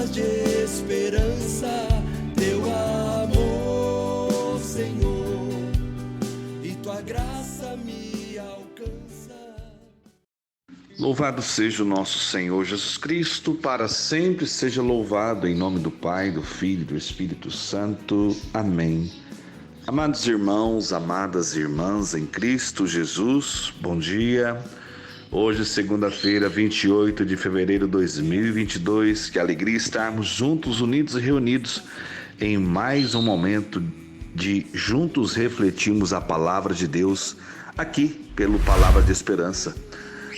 palavras de esperança, teu amor, Senhor, e tua graça me alcança. Louvado seja o nosso Senhor Jesus Cristo, para sempre seja louvado, em nome do Pai, do Filho e do Espírito Santo. Amém. Amados irmãos, amadas irmãs em Cristo Jesus, bom dia. Hoje, segunda-feira, 28 de fevereiro de 2022, que alegria estarmos juntos, unidos e reunidos em mais um momento de juntos refletirmos a palavra de Deus aqui pelo Palavra de Esperança.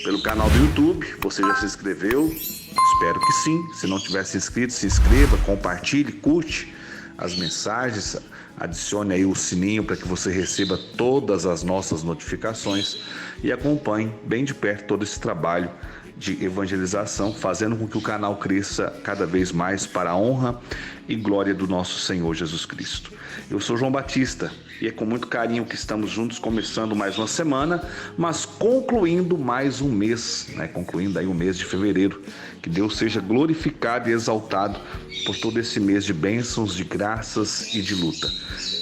Pelo canal do YouTube, você já se inscreveu? Espero que sim. Se não tiver se inscrito, se inscreva, compartilhe, curte as mensagens, adicione aí o sininho para que você receba todas as nossas notificações e acompanhe bem de perto todo esse trabalho de evangelização, fazendo com que o canal cresça cada vez mais para a honra e glória do nosso Senhor Jesus Cristo. Eu sou João Batista e é com muito carinho que estamos juntos, começando mais uma semana, mas concluindo mais um mês, concluindo aí o mês de fevereiro. Que Deus seja glorificado e exaltado por todo esse mês de bênçãos, de graças e de luta.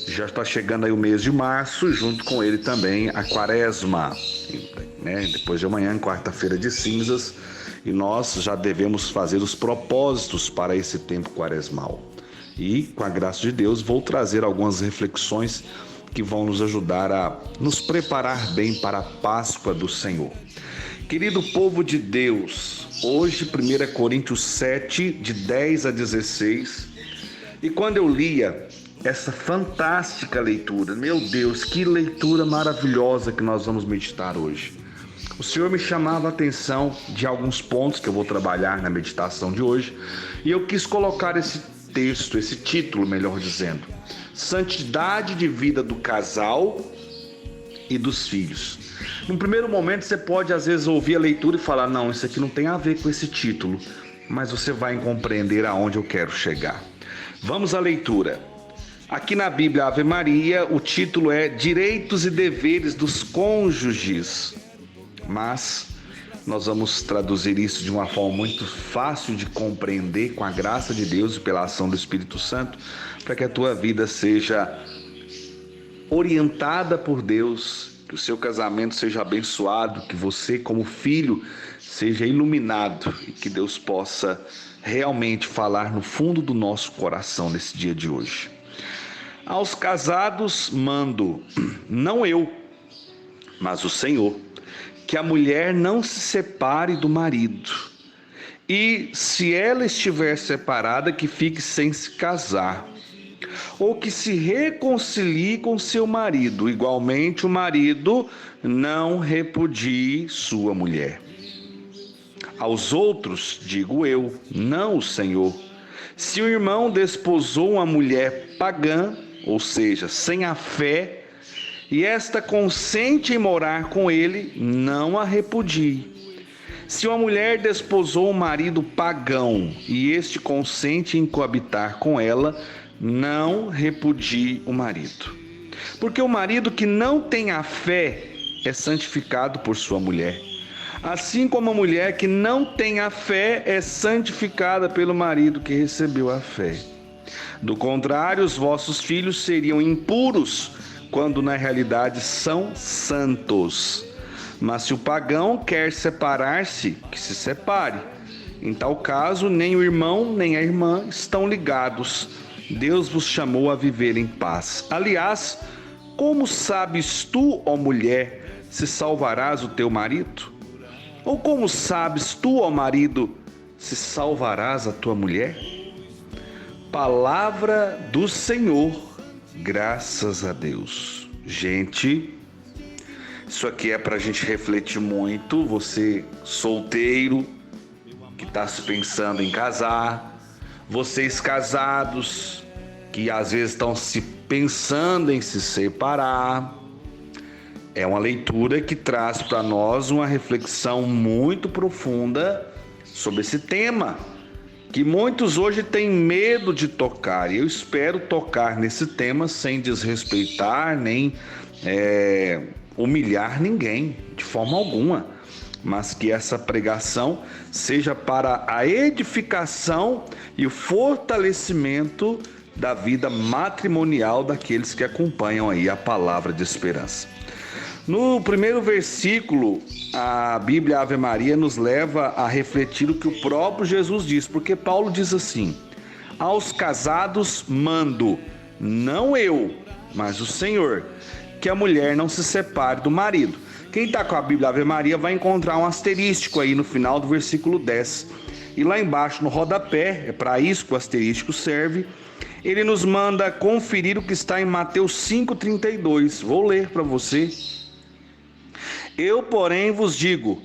Já está chegando aí o mês de março, junto com ele também a quaresma, depois de amanhã, quarta-feira de cinzas, e nós já devemos fazer os propósitos para esse tempo quaresmal. E, com a graça de Deus, vou trazer algumas reflexões que vão nos ajudar a nos preparar bem para a Páscoa do Senhor. Querido povo de Deus, hoje 1 Coríntios 7, de 10 a 16, e quando eu lia essa fantástica leitura, meu Deus, que leitura maravilhosa que nós vamos meditar hoje. O Senhor me chamava a atenção de alguns pontos que eu vou trabalhar na meditação de hoje, e eu quis colocar esse texto, esse título, melhor dizendo, Santidade de vida do casal e dos filhos. No primeiro momento você pode às vezes ouvir a leitura e falar, não, isso aqui não tem a ver com esse título, mas você vai compreender aonde eu quero chegar. Vamos à leitura. Aqui na Bíblia Ave Maria, o título é Direitos e Deveres dos Cônjuges, mas nós vamos traduzir isso de uma forma muito fácil de compreender, com a graça de Deus e pela ação do Espírito Santo, para que a tua vida seja orientada por Deus, que o seu casamento seja abençoado, que você como filho seja iluminado e que Deus possa realmente falar no fundo do nosso coração nesse dia de hoje. Aos casados mando, não eu, mas o Senhor, que a mulher não se separe do marido, e se ela estiver separada, que fique sem se casar, ou que se reconcilie com seu marido. Igualmente o marido não repudie sua mulher. Aos outros digo eu, não o Senhor: se o irmão desposou uma mulher pagã, ou seja, sem a fé, e esta consente em morar com ele, não a repudie. Se uma mulher desposou um marido pagão, e este consente em coabitar com ela, não repudie o marido. Porque o marido que não tem a fé é santificado por sua mulher, assim como a mulher que não tem a fé é santificada pelo marido que recebeu a fé. Do contrário, os vossos filhos seriam impuros, quando na realidade são santos. Mas se o pagão quer separar-se, que se separe. Em tal caso, nem o irmão nem a irmã estão ligados. Deus vos chamou a viver em paz. Aliás, como sabes tu, ó mulher, se salvarás o teu marido? Ou como sabes tu, ó marido, se salvarás a tua mulher? Palavra do Senhor. Graças a Deus. Gente, isso aqui é para a gente refletir muito. Você solteiro, que está se pensando em casar, vocês casados, que às vezes estão se pensando em se separar. É uma leitura que traz para nós uma reflexão muito profunda sobre esse tema, que muitos hoje têm medo de tocar, e eu espero tocar nesse tema sem desrespeitar nem humilhar ninguém, de forma alguma. mas que essa pregação seja para a edificação e o fortalecimento da vida matrimonial daqueles que acompanham aí a palavra de esperança. No primeiro versículo, a Bíblia Ave Maria nos leva a refletir o que o próprio Jesus diz, porque Paulo diz assim: aos casados mando, não eu, mas o Senhor, que a mulher não se separe do marido. Quem está com a Bíblia Ave Maria vai encontrar um asterístico aí no final do versículo 10. E lá embaixo no rodapé, é para isso que o asterístico serve, ele nos manda conferir o que está em Mateus 5,32. Vou ler para você. Eu, porém, vos digo,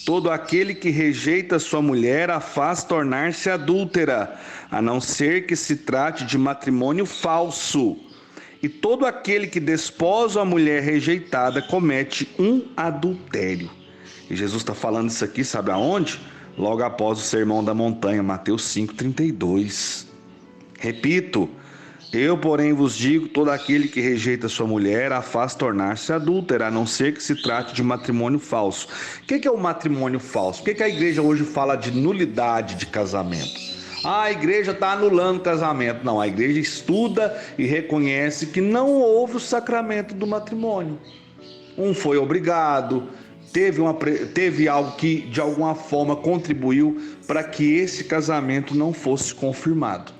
todo aquele que rejeita sua mulher a faz tornar-se adúltera, a não ser que se trate de matrimônio falso. E todo aquele que desposa a mulher rejeitada comete um adultério. E Jesus está falando isso aqui, sabe aonde? Logo após o Sermão da Montanha, Mateus 5,32. Repito, eu, porém, vos digo, todo aquele que rejeita sua mulher a faz tornar-se adúltera, a não ser que se trate de matrimônio falso. O que é o matrimônio falso? Por que a igreja hoje fala de nulidade de casamento? A igreja está anulando o casamento. Não, a igreja estuda e reconhece que não houve o sacramento do matrimônio. Um foi obrigado, teve algo que de alguma forma contribuiu para que esse casamento não fosse confirmado.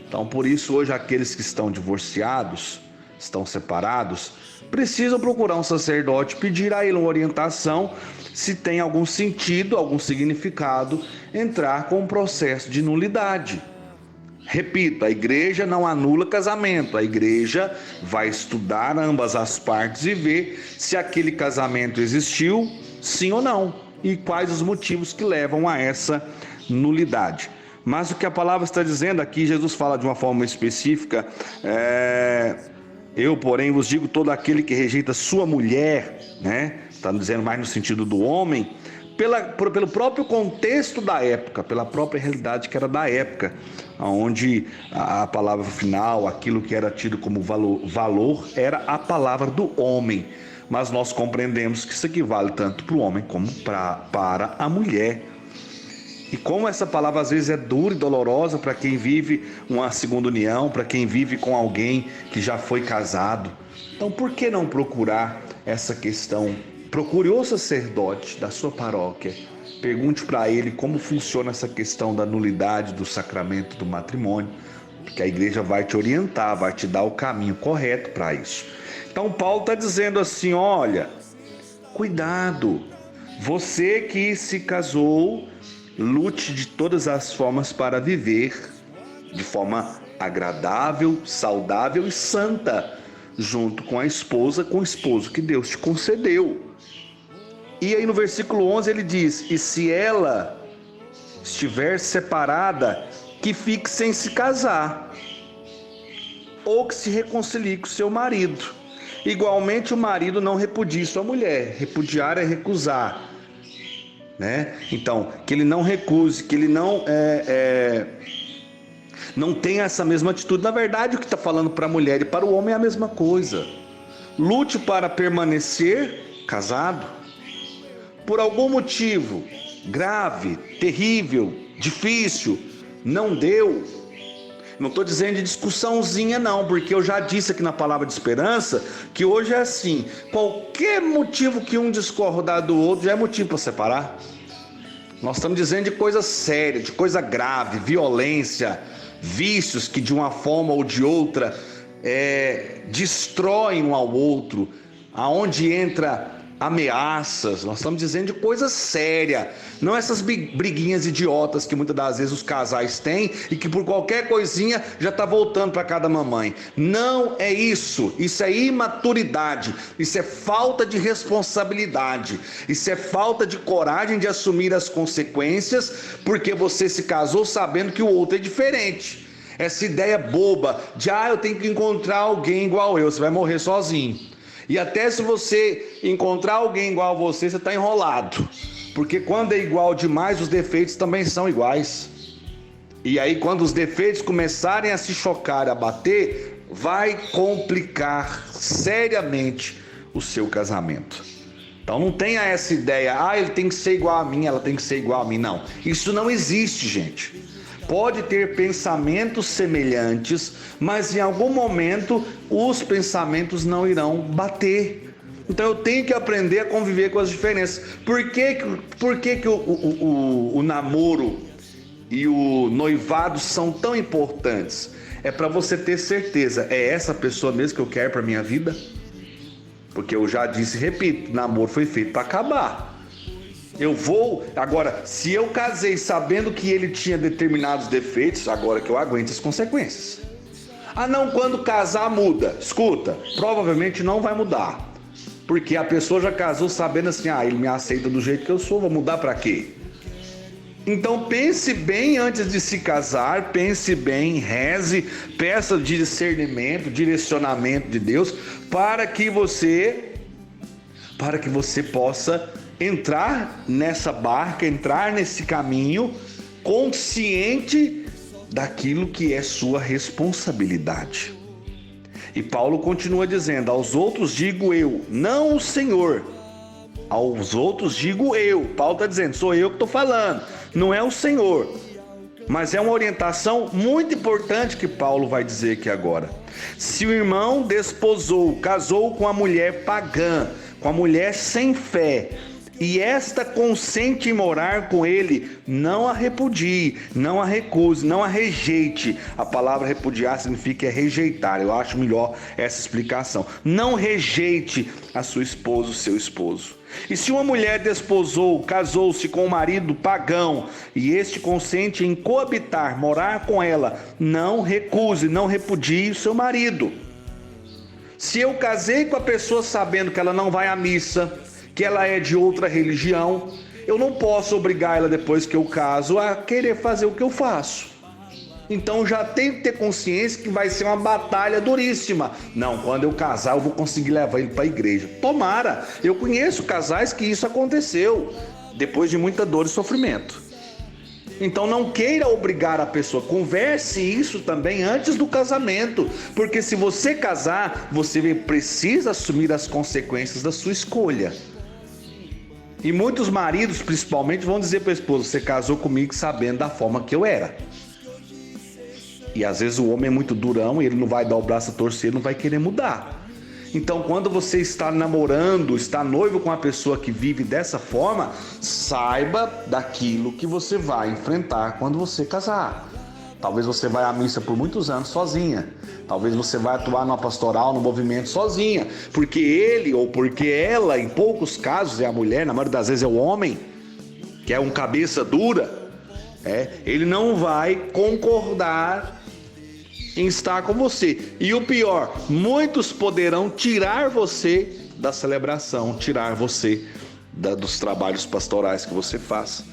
Então, por isso, hoje, aqueles que estão divorciados, estão separados, precisam procurar um sacerdote, pedir a ele uma orientação, se tem algum sentido, algum significado, entrar com um processo de nulidade. Repito, a igreja não anula casamento, a igreja vai estudar ambas as partes e ver se aquele casamento existiu, sim ou não, e quais os motivos que levam a essa nulidade. Mas o que a palavra está dizendo aqui, Jesus fala de uma forma específica, eu, porém, vos digo, todo aquele que rejeita sua mulher, né? Está dizendo mais no sentido do homem, pelo próprio contexto da época, pela própria realidade que era da época, onde a palavra final, aquilo que era tido como valor, era a palavra do homem. Mas nós compreendemos que isso aqui vale tanto para o homem como para a mulher. E como essa palavra às vezes é dura e dolorosa para quem vive uma segunda união, para quem vive com alguém que já foi casado. Então, por que não procurar essa questão? Procure o sacerdote da sua paróquia, pergunte para ele como funciona essa questão da nulidade do sacramento do matrimônio, porque a igreja vai te orientar, vai te dar o caminho correto para isso. Então, Paulo está dizendo assim, olha, cuidado, você que se casou, lute de todas as formas para viver de forma agradável, saudável e santa, junto com a esposa, com o esposo que Deus te concedeu. E aí no versículo 11 ele diz, e se ela estiver separada, que fique sem se casar, ou que se reconcilie com seu marido. Igualmente o marido não repudie sua mulher, repudiar é recusar. Né? Então, que ele não recuse, que ele não tenha essa mesma atitude. Na verdade, o que está falando para a mulher e para o homem é a mesma coisa. Lute para permanecer casado. Por algum motivo grave, terrível, difícil, não deu. Não estou dizendo de discussãozinha não, porque eu já disse aqui na Palavra de Esperança que hoje é assim, qualquer motivo que um discordar do outro já é motivo para separar. Nós estamos dizendo de coisa séria, de coisa grave, violência, vícios que de uma forma ou de outra destroem um ao outro, aonde entra ameaças. Nós estamos dizendo de coisa séria, não essas briguinhas idiotas que muitas das vezes os casais têm e que por qualquer coisinha já está voltando para cada mamãe. Não é isso, isso é imaturidade, isso é falta de responsabilidade, isso é falta de coragem de assumir as consequências, porque você se casou sabendo que o outro é diferente. Essa ideia boba de eu tenho que encontrar alguém igual eu, você vai morrer sozinho. E até se você encontrar alguém igual a você, você está enrolado. Porque quando é igual demais, os defeitos também são iguais. E aí quando os defeitos começarem a se chocar, a bater, vai complicar seriamente o seu casamento. Então não tenha essa ideia, ele tem que ser igual a mim, ela tem que ser igual a mim. Não, isso não existe, gente. Pode ter pensamentos semelhantes, mas em algum momento os pensamentos não irão bater. Então eu tenho que aprender a conviver com as diferenças. Por que o namoro e o noivado são tão importantes? É para você ter certeza, é essa pessoa mesmo que eu quero para minha vida? Porque eu já disse e repito, namoro foi feito para acabar. Agora, se eu casei sabendo que ele tinha determinados defeitos, agora que eu aguento as consequências. Não, quando casar muda. Escuta, provavelmente não vai mudar. Porque a pessoa já casou sabendo assim, ele me aceita do jeito que eu sou, vou mudar para quê? Então pense bem antes de se casar, pense bem, reze, peça discernimento, direcionamento de Deus, para que você possa entrar nessa barca, entrar nesse caminho, consciente daquilo que é sua responsabilidade. E Paulo continua dizendo, aos outros digo eu, não o Senhor, aos outros digo eu. Paulo está dizendo, sou eu que estou falando, não é o Senhor. Mas é uma orientação muito importante que Paulo vai dizer aqui agora. Se o irmão desposou, casou com a mulher pagã, com a mulher sem fé, e esta consente em morar com ele, não a repudie, não a recuse, não a rejeite. A palavra repudiar significa rejeitar. Eu acho melhor essa explicação. Não rejeite a sua esposa, o seu esposo. E se uma mulher desposou, casou-se com um marido pagão, e este consente em coabitar, morar com ela, não recuse, não repudie o seu marido. Se eu casei com a pessoa sabendo que ela não vai à missa, que ela é de outra religião, eu não posso obrigar ela depois que eu caso a querer fazer o que eu faço. Então já tenho que ter consciência que vai ser uma batalha duríssima. Não, quando eu casar eu vou conseguir levar ele para a igreja. Tomara, eu conheço casais que isso aconteceu, depois de muita dor e sofrimento. Então não queira obrigar a pessoa, converse isso também antes do casamento, porque se você casar, você precisa assumir as consequências da sua escolha. E muitos maridos, principalmente, vão dizer para a esposa, você casou comigo sabendo da forma que eu era. E às vezes o homem é muito durão e ele não vai dar o braço a torcer, não vai querer mudar. Então quando você está namorando, está noivo com uma pessoa que vive dessa forma, saiba daquilo que você vai enfrentar quando você casar. Talvez você vai à missa por muitos anos sozinha. Talvez você vai atuar numa pastoral, no movimento sozinha. Porque ele ou porque ela, em poucos casos é a mulher, na maioria das vezes é o homem, que é um cabeça dura, ele não vai concordar em estar com você. E o pior, muitos poderão tirar você da celebração, tirar você dos trabalhos pastorais que você faz.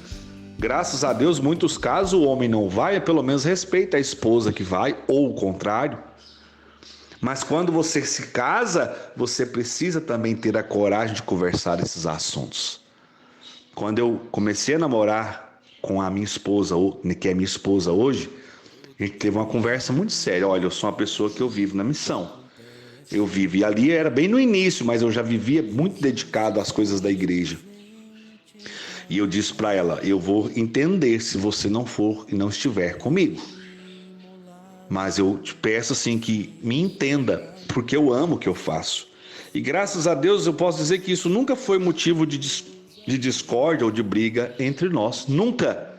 Graças a Deus, em muitos casos o homem não vai, pelo menos respeita a esposa que vai, ou o contrário. Mas quando você se casa, você precisa também ter a coragem de conversar esses assuntos. Quando eu comecei a namorar com a minha esposa, que é minha esposa hoje, a gente teve uma conversa muito séria. Olha, eu sou uma pessoa que eu vivo na missão. Eu vivo, e ali era bem no início, mas eu já vivia muito dedicado às coisas da igreja. E eu disse para ela, eu vou entender se você não for e não estiver comigo. Mas eu te peço assim que me entenda, porque eu amo o que eu faço. E graças a Deus eu posso dizer que isso nunca foi motivo de discórdia ou de briga entre nós. Nunca.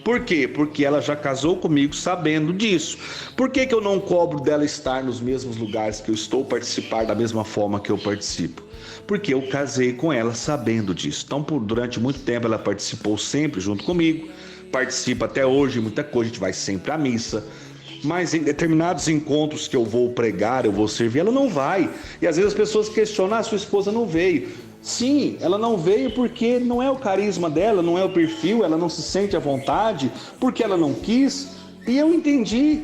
Por quê? Porque ela já casou comigo sabendo disso. Por que eu não cobro dela estar nos mesmos lugares que eu estou, participar da mesma forma que eu participo? Porque eu casei com ela sabendo disso. Então, durante muito tempo, ela participou sempre junto comigo, participa até hoje, muita coisa, a gente vai sempre à missa. Mas em determinados encontros que eu vou pregar, eu vou servir, ela não vai. E às vezes as pessoas questionam, sua esposa não veio. Sim, ela não veio porque não é o carisma dela, não é o perfil, ela não se sente à vontade, porque ela não quis. E eu entendi,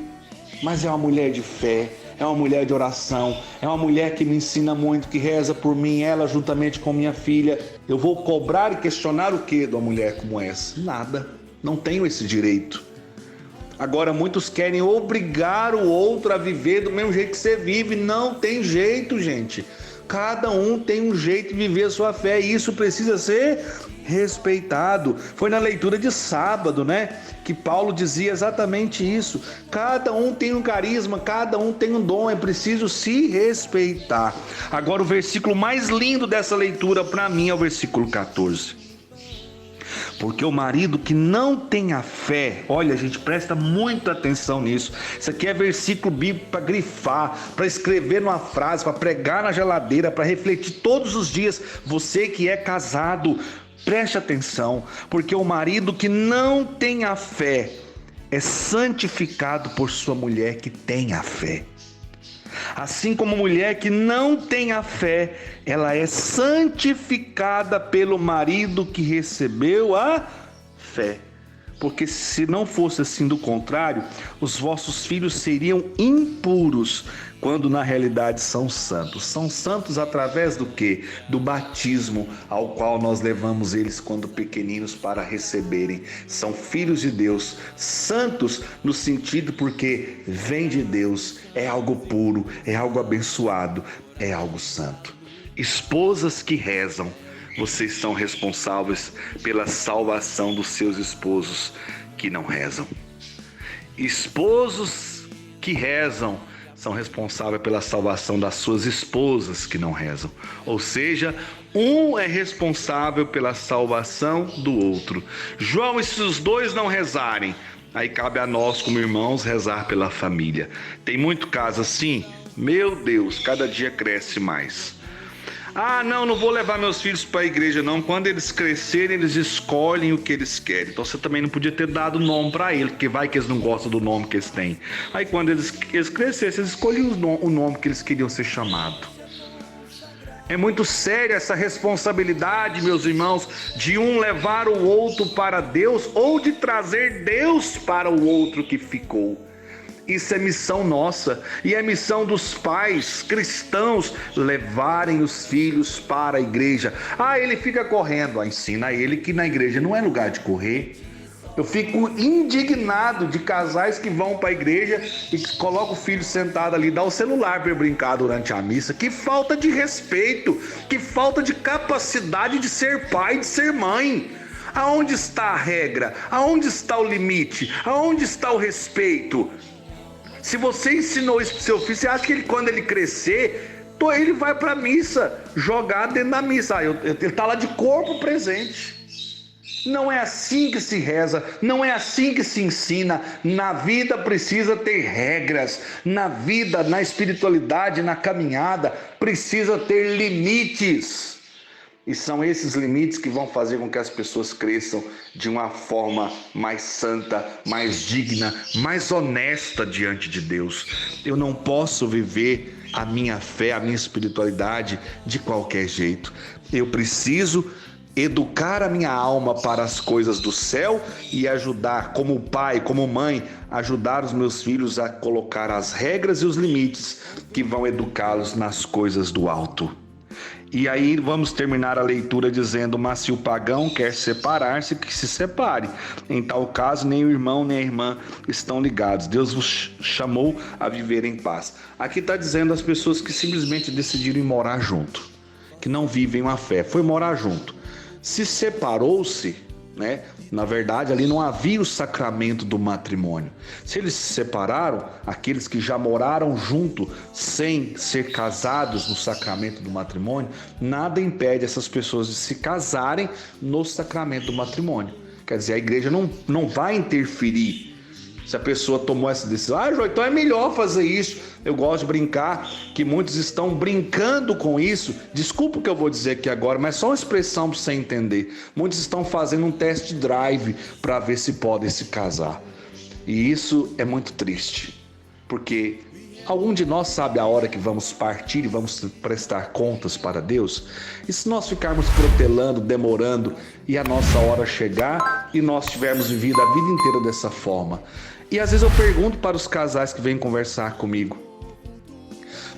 mas é uma mulher de fé, é uma mulher de oração, é uma mulher que me ensina muito, que reza por mim, ela juntamente com minha filha. Eu vou cobrar e questionar o que de uma mulher como essa? Nada, não tenho esse direito. Agora muitos querem obrigar o outro a viver do mesmo jeito que você vive, não tem jeito, gente. Cada um tem um jeito de viver a sua fé e isso precisa ser respeitado. Foi na leitura de sábado, né, que Paulo dizia exatamente isso. Cada um tem um carisma, cada um tem um dom, é preciso se respeitar. Agora o versículo mais lindo dessa leitura para mim é o versículo 14. Porque o marido que não tem a fé, olha, gente, presta muita atenção nisso. Isso aqui é versículo bíblico para grifar, para escrever numa frase, para pregar na geladeira, para refletir todos os dias. Você que é casado, preste atenção, porque o marido que não tem a fé é santificado por sua mulher que tem a fé. Assim como a mulher que não tem a fé, ela é santificada pelo marido que recebeu a fé. Porque se não fosse assim do contrário, os vossos filhos seriam impuros, quando na realidade são santos. São santos através do quê? Do batismo, ao qual nós levamos eles quando pequeninos para receberem. São filhos de Deus, santos no sentido porque vem de Deus, é algo puro, é algo abençoado, é algo santo. Esposas que rezam, vocês são responsáveis pela salvação dos seus esposos que não rezam. Esposos que rezam são responsáveis pela salvação das suas esposas que não rezam. Ou seja, um é responsável pela salvação do outro. João, e se os dois não rezarem? Aí cabe a nós, como irmãos, rezar pela família. Tem muito caso assim? Meu Deus, cada dia cresce mais. Ah, não vou levar meus filhos para a igreja não. Quando eles crescerem, eles escolhem o que eles querem. Então você também não podia ter dado nome para eles, porque vai que eles não gostam do nome que eles têm. Aí quando eles crescerem, eles escolhem o nome que eles queriam ser chamados. É muito séria essa responsabilidade, meus irmãos, de um levar o outro para Deus ou de trazer Deus para o outro que ficou. Isso é missão nossa e é missão dos pais cristãos levarem os filhos para a igreja. Ah, ele fica correndo, ensina ele que na igreja não é lugar de correr. Eu fico indignado de casais que vão para a igreja e colocam o filho sentado ali, dá o celular para brincar durante a missa. Que falta de respeito, que falta de capacidade de ser pai, de ser mãe. Aonde está a regra? Aonde está o limite? Aonde está o respeito? Se você ensinou isso pro seu filho, você acha que ele, quando ele crescer, ele vai para a missa, jogar dentro da missa. Ele está lá de corpo presente. Não é assim que se reza, não é assim que se ensina. Na vida precisa ter regras. Na vida, na espiritualidade, na caminhada, precisa ter limites. E são esses limites que vão fazer com que as pessoas cresçam de uma forma mais santa, mais digna, mais honesta diante de Deus. Eu não posso viver a minha fé, a minha espiritualidade de qualquer jeito. Eu preciso educar a minha alma para as coisas do céu e ajudar, como pai, como mãe, ajudar os meus filhos a colocar as regras e os limites que vão educá-los nas coisas do alto. E aí vamos terminar a leitura dizendo: mas se o pagão quer separar-se, que se separe. Em tal caso, nem o irmão nem a irmã estão ligados. Deus vos chamou a viver em paz. Aqui está dizendo as pessoas que simplesmente decidiram morar junto, que não vivem uma fé, foi morar junto. Se separou-se, né? Na verdade, ali não havia o sacramento do matrimônio. Se eles se separaram, aqueles que já moraram junto sem ser casados no sacramento do matrimônio, nada impede essas pessoas de se casarem no sacramento do matrimônio. Quer dizer, a igreja não vai interferir. Se a pessoa tomou essa decisão, João, então é melhor fazer isso. Eu gosto de brincar que muitos estão brincando com isso. Desculpa o que eu vou dizer aqui agora, mas é só uma expressão para você entender. Muitos estão fazendo um test drive para ver se podem se casar. E isso é muito triste, porque algum de nós sabe a hora que vamos partir e vamos prestar contas para Deus? E se nós ficarmos protelando, demorando, e a nossa hora chegar e nós tivermos vivido a vida inteira dessa forma? E às vezes eu pergunto para os casais que vêm conversar comigo: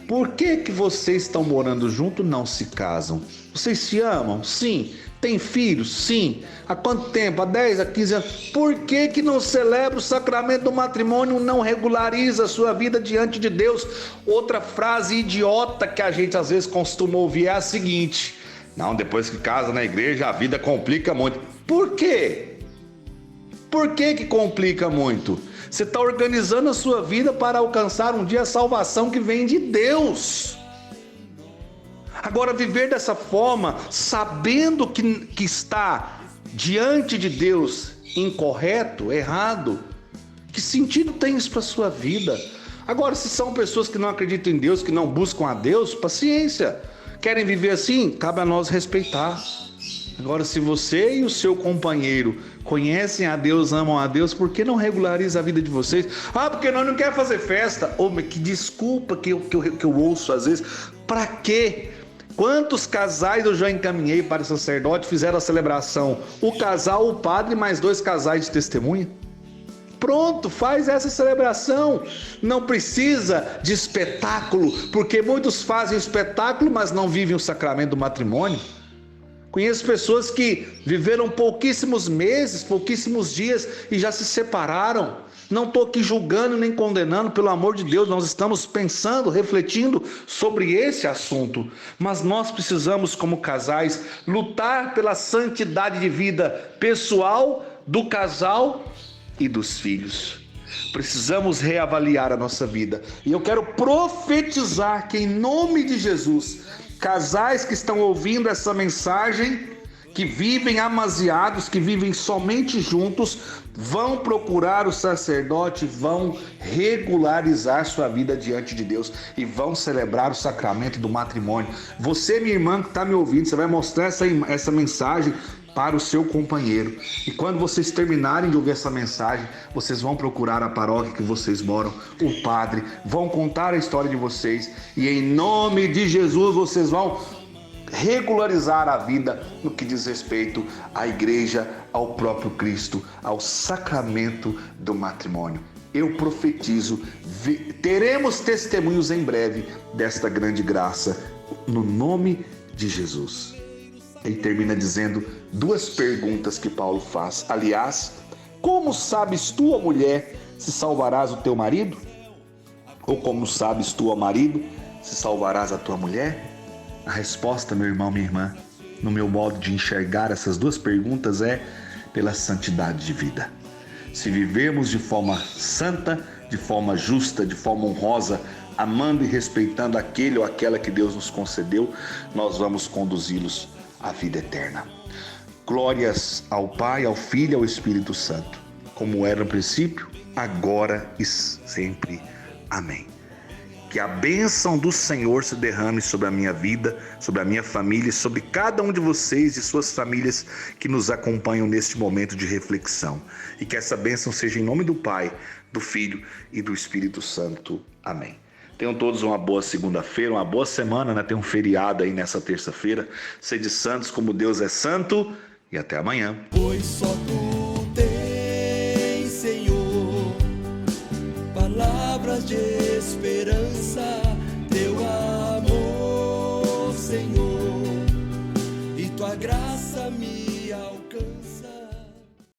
por que vocês estão morando junto e não se casam? Vocês se amam? Sim. Tem filhos? Sim. Há quanto tempo? Há 10, há 15 anos. Por que que não celebra o sacramento do matrimônio, não regulariza a sua vida diante de Deus? Outra frase idiota que a gente às vezes costuma ouvir é a seguinte: não, depois que casa na igreja a vida complica muito. Por quê? Por que que complica muito? Você está organizando a sua vida para alcançar um dia a salvação que vem de Deus. Agora, viver dessa forma, sabendo que está diante de Deus incorreto, errado, que sentido tem isso para a sua vida? Agora, se são pessoas que não acreditam em Deus, que não buscam a Deus, paciência. Querem viver assim? Cabe a nós respeitar. Agora, se você e o seu companheiro conhecem a Deus, amam a Deus, por que não regulariza a vida de vocês? Ah, porque nós não queremos fazer festa. Oh, que desculpa que eu ouço às vezes. Para quê? Quantos casais eu já encaminhei para o sacerdote, fizeram a celebração? O casal, o padre, mais 2 casais de testemunha. Pronto, faz essa celebração. Não precisa de espetáculo, porque muitos fazem espetáculo, mas não vivem o sacramento do matrimônio. Conheço pessoas que viveram pouquíssimos meses, pouquíssimos dias e já se separaram. Não estou aqui julgando nem condenando, pelo amor de Deus, nós estamos pensando, refletindo sobre esse assunto. Mas nós precisamos, como casais, lutar pela santidade de vida pessoal, do casal e dos filhos. Precisamos reavaliar a nossa vida. E eu quero profetizar que, em nome de Jesus, casais que estão ouvindo essa mensagem, que vivem amasiados, que vivem somente juntos, vão procurar o sacerdote, vão regularizar sua vida diante de Deus e vão celebrar o sacramento do matrimônio. Você, minha irmã que está me ouvindo, você vai mostrar essa mensagem para o seu companheiro. E quando vocês terminarem de ouvir essa mensagem, vocês vão procurar a paróquia que vocês moram, o padre, vão contar a história de vocês e em nome de Jesus vocês vão regularizar a vida no que diz respeito à igreja, ao próprio Cristo, ao sacramento do matrimônio. Eu profetizo, teremos testemunhos em breve desta grande graça, no nome de Jesus. Ele termina dizendo 2 perguntas que Paulo faz. Aliás, como sabes tu, ó mulher, se salvarás o teu marido? Ou como sabes tu, ó marido, se salvarás a tua mulher? A resposta, meu irmão, minha irmã, no meu modo de enxergar essas 2 perguntas é pela santidade de vida. Se vivermos de forma santa, de forma justa, de forma honrosa, amando e respeitando aquele ou aquela que Deus nos concedeu, nós vamos conduzi-los à vida eterna. Glórias ao Pai, ao Filho e ao Espírito Santo, como era no princípio, agora e sempre. Amém. Que a bênção do Senhor se derrame sobre a minha vida, sobre a minha família, sobre cada um de vocês e suas famílias que nos acompanham neste momento de reflexão. E que essa bênção seja em nome do Pai, do Filho e do Espírito Santo. Amém. Tenham todos uma boa segunda-feira, uma boa semana, né? Tem um feriado aí nessa terça-feira. Sede santos como Deus é santo e até amanhã. Pois só tu tens, Senhor, palavras de esperança.